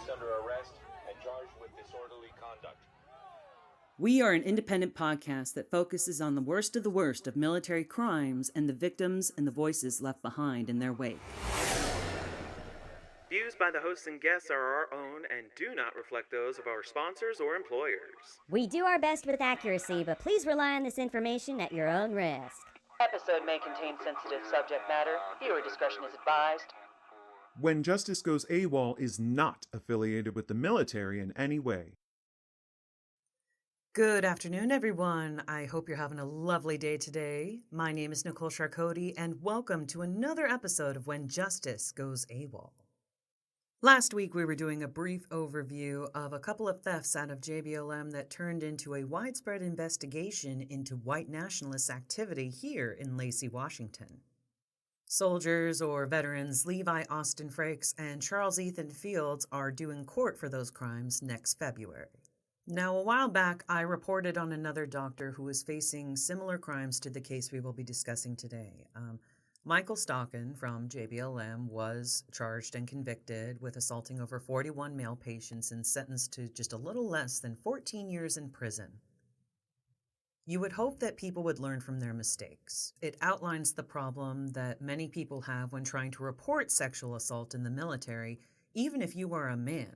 placed under arrest and charged with disorderly conduct. We are an independent podcast that focuses on the worst of military crimes and the victims and the voices left behind in their wake. Views by the hosts and guests are our own and do not reflect those of our sponsors or employers. We do our best with accuracy, but please rely on this information at your own risk. Episode may contain sensitive subject matter. Viewer discretion is advised. When Justice Goes AWOL is not affiliated with the military in any way. Good afternoon, everyone. I hope you're having a lovely day today. My name is Nicole Charcoti, and welcome to another episode of When Justice Goes AWOL. Last week, we were doing a brief overview of a couple of thefts out of JBLM that turned into a widespread investigation into white nationalist activity here in Lacey, Washington. Soldiers or veterans Levi Austin Frakes and Charles Ethan Fields are due in court for those crimes next February. Now, a while back, I reported on another doctor who was facing similar crimes to the case we will be discussing today. Michael Stockin from JBLM was charged and convicted with assaulting over 41 male patients and sentenced to just a little less than 14 years in prison. You would hope that people would learn from their mistakes. It outlines the problem that many people have when trying to report sexual assault in the military, even if you are a man.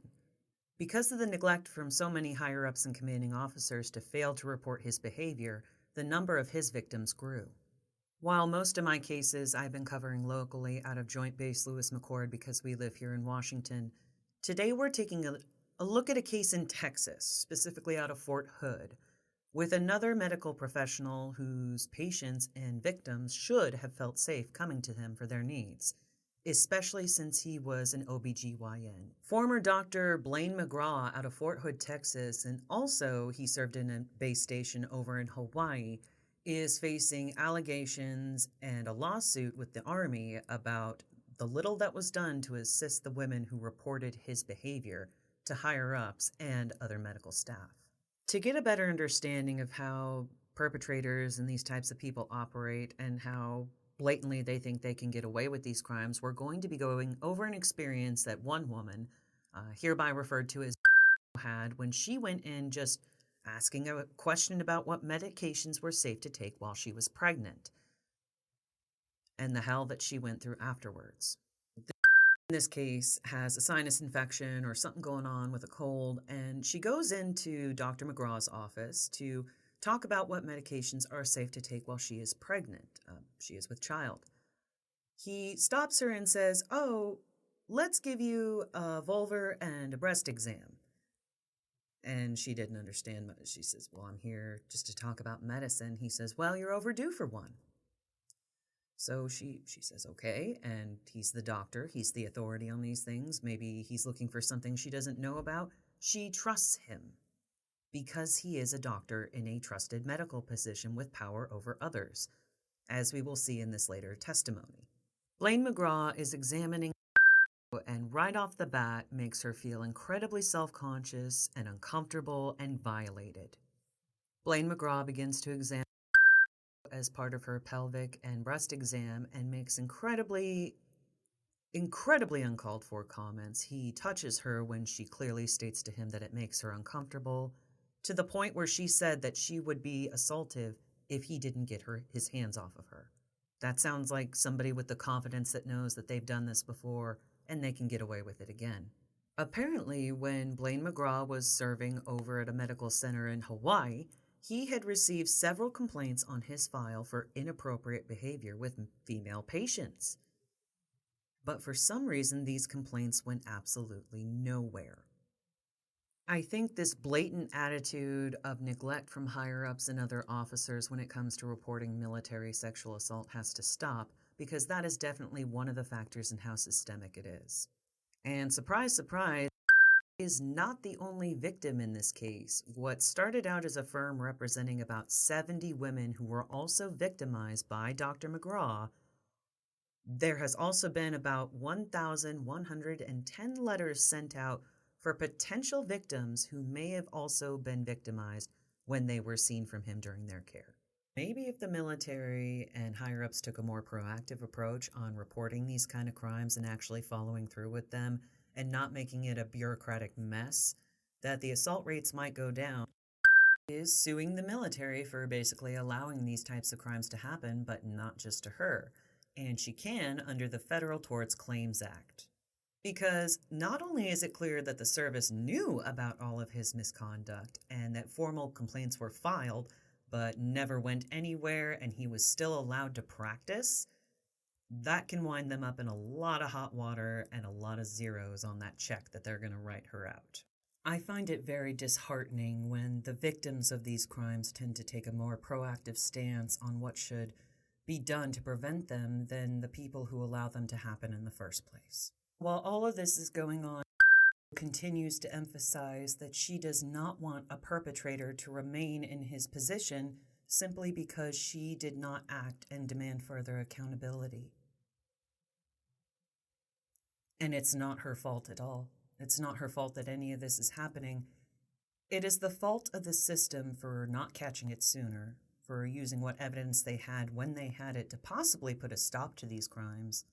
Because of the neglect from so many higher-ups and commanding officers to fail to report his behavior, the number of his victims grew. While most of my cases I've been covering locally out of Joint Base Lewis McChord because we live here in Washington, today we're taking a look at a case in Texas, specifically out of Fort Hood, with another medical professional whose patients and victims should have felt safe coming to him for their needs, especially since he was an OBGYN. Former Dr. Blaine McGraw out of Fort Hood, Texas, and also he served in a base station over in Hawaii, is facing allegations and a lawsuit with the Army about the little that was done to assist the women who reported his behavior to higher-ups and other medical staff. To get a better understanding of how perpetrators and these types of people operate and how blatantly they think they can get away with these crimes, we're going to be going over an experience that one woman, hereby referred to as had when she went in just asking a question about what medications were safe to take while she was pregnant, and the hell that she went through afterwards. In this case has a sinus infection or something going on with a cold, and she goes into Dr. McGraw's office to talk about what medications are safe to take while she is pregnant. She is with child. He stops her and says, "Oh, let's give you a vulvar and a breast exam." And she didn't understand. She says, "Well, I'm here just to talk about medicine." He says, "Well, you're overdue for one." So she says, "Okay." And he's the doctor. He's the authority on these things. Maybe he's looking for something she doesn't know about. She trusts him because he is a doctor in a trusted medical position with power over others, as we will see in this later testimony. Blaine McGraw is examining and right off the bat makes her feel incredibly self-conscious and uncomfortable and violated. Blaine McGraw begins to examine as part of her pelvic and breast exam and makes incredibly uncalled for comments. He touches her when she clearly states to him that it makes her uncomfortable, to the point where she said that she would be assaultive if he didn't get his hands off of her. That sounds like somebody with the confidence that knows that they've done this before and they can get away with it again. Apparently, when Blaine McGraw was serving over at a medical center in Hawaii, he had received several complaints on his file for inappropriate behavior with female patients. But for some reason, these complaints went absolutely nowhere. I think this blatant attitude of neglect from higher-ups and other officers when it comes to reporting military sexual assault has to stop, because that is definitely one of the factors in how systemic it is. And surprise, surprise, is not the only victim in this case. What started out as a firm representing about 70 women who were also victimized by Dr. McGraw, there has also been about 1,110 letters sent out for potential victims who may have also been victimized when they were seen from him during their care. Maybe if the military and higher-ups took a more proactive approach on reporting these kind of crimes and actually following through with them and not making it a bureaucratic mess, that the assault rates might go down. Is suing the military for basically allowing these types of crimes to happen, but not just to her. And she can under the Federal Tort Claims Act. Because not only is it clear that the service knew about all of his misconduct and that formal complaints were filed, but never went anywhere and he was still allowed to practice, that can wind them up in a lot of hot water and a lot of zeros on that check that they're going to write her out. I find it very disheartening when the victims of these crimes tend to take a more proactive stance on what should be done to prevent them than the people who allow them to happen in the first place. While all of this is going on, continues to emphasize that she does not want a perpetrator to remain in his position simply because she did not act and demand further accountability. And it's not her fault at all. It's not her fault that any of this is happening. It is the fault of the system for not catching it sooner, for using what evidence they had when they had it to possibly put a stop to these crimes.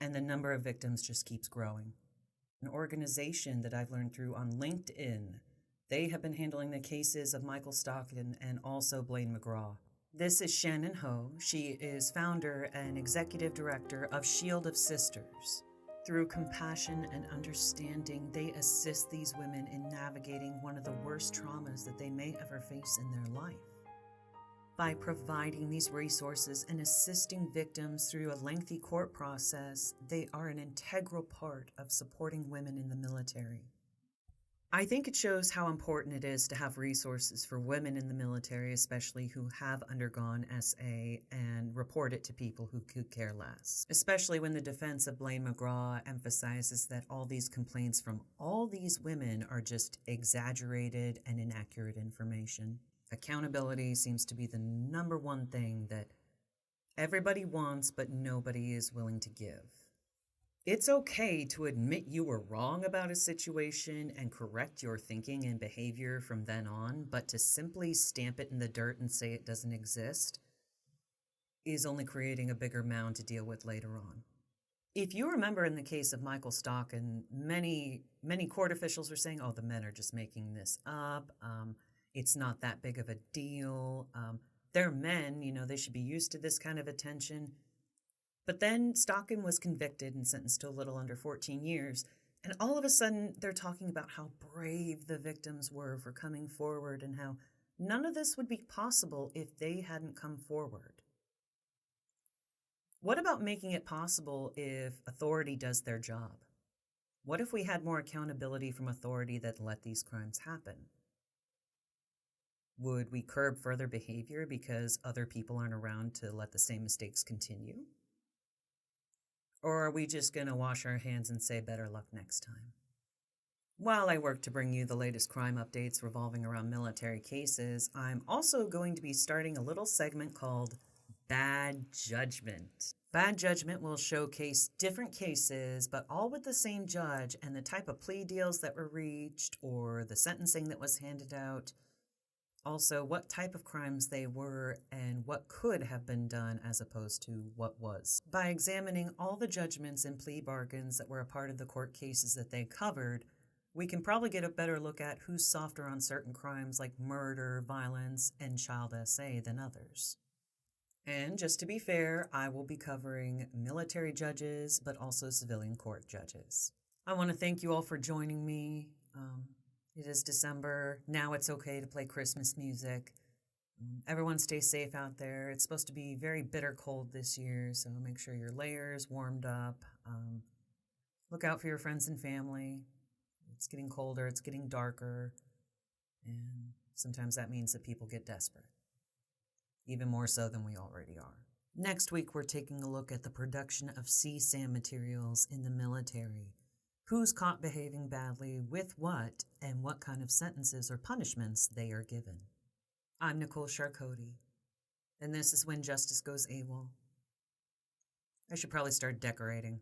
And the number of victims just keeps growing. An organization that I've learned through on LinkedIn, they have been handling the cases of Michael Stockton and also Blaine McGraw. This is Shannon Ho. She is founder and executive director of Shield of Sisters. Through compassion and understanding, they assist these women in navigating one of the worst traumas that they may ever face in their life. By providing these resources and assisting victims through a lengthy court process, they are an integral part of supporting women in the military. I think it shows how important it is to have resources for women in the military, especially who have undergone SA and report it to people who could care less. Especially when the defense of Blaine McGraw emphasizes that all these complaints from all these women are just exaggerated and inaccurate information. Accountability seems to be the number one thing that everybody wants, but nobody is willing to give. It's okay to admit you were wrong about a situation and correct your thinking and behavior from then on, but to simply stamp it in the dirt and say it doesn't exist is only creating a bigger mound to deal with later on. If you remember in the case of Michael Stockton, many court officials were saying, oh, the men are just making this up. It's not that big of a deal. They're men, they should be used to this kind of attention. But then Stockton was convicted and sentenced to a little under 14 years. And all of a sudden, they're talking about how brave the victims were for coming forward and how none of this would be possible if they hadn't come forward. What about making it possible if authority does their job? What if we had more accountability from authority that let these crimes happen? Would we curb further behavior because other people aren't around to let the same mistakes continue? Or are we just going to wash our hands and say better luck next time? While I work to bring you the latest crime updates revolving around military cases, I'm also going to be starting a little segment called Bad Judgment. Bad Judgment will showcase different cases, but all with the same judge and the type of plea deals that were reached or the sentencing that was handed out. Also, what type of crimes they were and what could have been done as opposed to what was. By examining all the judgments and plea bargains that were a part of the court cases that they covered, we can probably get a better look at who's softer on certain crimes like murder, violence, and child SA than others. And just to be fair, I will be covering military judges, but also civilian court judges. I want to thank you all for joining me. It is December. Now it's okay to play Christmas music. Everyone stay safe out there. It's supposed to be very bitter cold this year, so make sure your layers warmed up. Look out for your friends and family. It's getting colder, it's getting darker, and sometimes that means that people get desperate, even more so than we already are. Next week, we're taking a look at the production of CSAM materials in the military. Who's caught behaving badly, with what, and what kind of sentences or punishments they are given. I'm Nicole Charcoti, and this is When Justice Goes AWOL. I should probably start decorating.